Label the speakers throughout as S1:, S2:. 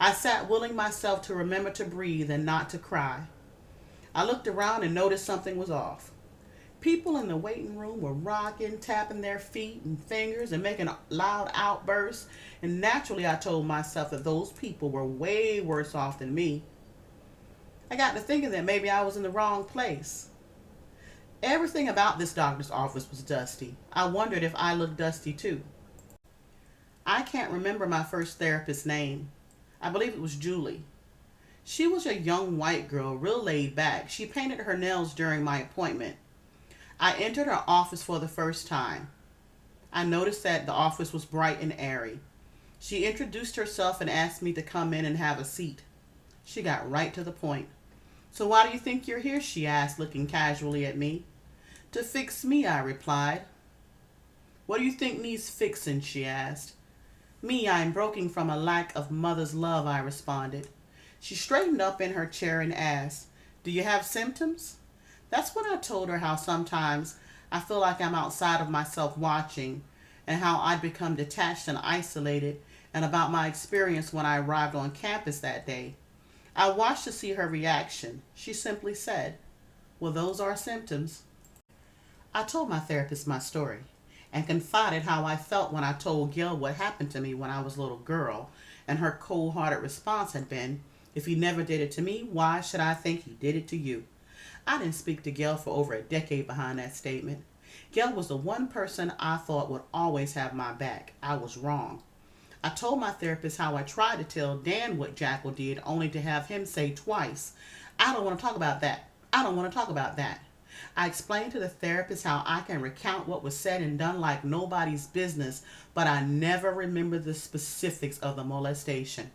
S1: I sat willing myself to remember to breathe and not to cry. I looked around and noticed something was off. People in the waiting room were rocking, tapping their feet and fingers and making loud outbursts, and naturally I told myself that those people were way worse off than me. I got to thinking that maybe I was in the wrong place. Everything about this doctor's office was dusty. I wondered if I looked dusty too. I can't remember my first therapist's name. I believe it was Julie. She was a young white girl, real laid back. She painted her nails during my appointment. I entered her office for the first time. I noticed that the office was bright and airy. She introduced herself and asked me to come in and have a seat. She got right to the point. "So why do you think you're here?" she asked, looking casually at me. "To fix me," I replied. "What do you think needs fixing?" she asked. "Me, I'm broken from a lack of mother's love," I responded. She straightened up in her chair and asked, "Do you have symptoms?" That's when I told her how sometimes I feel like I'm outside of myself watching, and how I'd become detached and isolated, and about my experience when I arrived on campus that day. I watched to see her reaction. She simply said, "Well, those are symptoms." I told my therapist my story and confided how I felt when I told Gil what happened to me when I was a little girl, and her cold-hearted response had been, "If he never did it to me, why should I think he did it to you?" I didn't speak to Gail for over a decade behind that statement. Gail was the one person I thought would always have my back. I was wrong. I told my therapist how I tried to tell Dan what Jackal did, only to have him say twice, "I don't want to talk about that. I don't want to talk about that." I explained to the therapist how I can recount what was said and done like nobody's business, but I never remember the specifics of the molestation.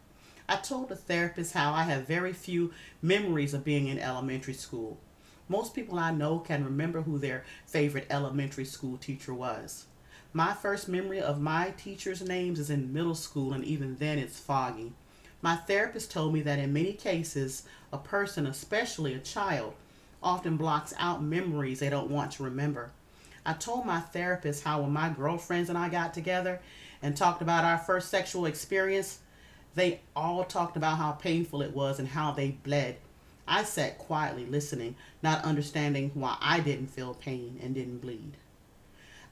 S1: I told the therapist how I have very few memories of being in elementary school. Most people I know can remember who their favorite elementary school teacher was. My first memory of my teachers' names is in middle school, and even then it's foggy. My therapist told me that in many cases, a person, especially a child, often blocks out memories they don't want to remember. I told my therapist how when my girlfriends and I got together and talked about our first sexual experience, they all talked about how painful it was and how they bled. I sat quietly listening, not understanding why I didn't feel pain and didn't bleed.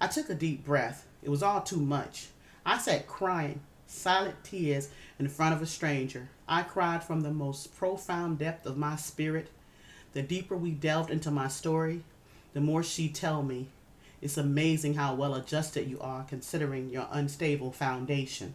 S1: I took a deep breath. It was all too much. I sat crying, silent tears in front of a stranger. I cried from the most profound depth of my spirit. The deeper we delved into my story, the more she'd tell me. It's amazing how well adjusted you are considering your unstable foundation.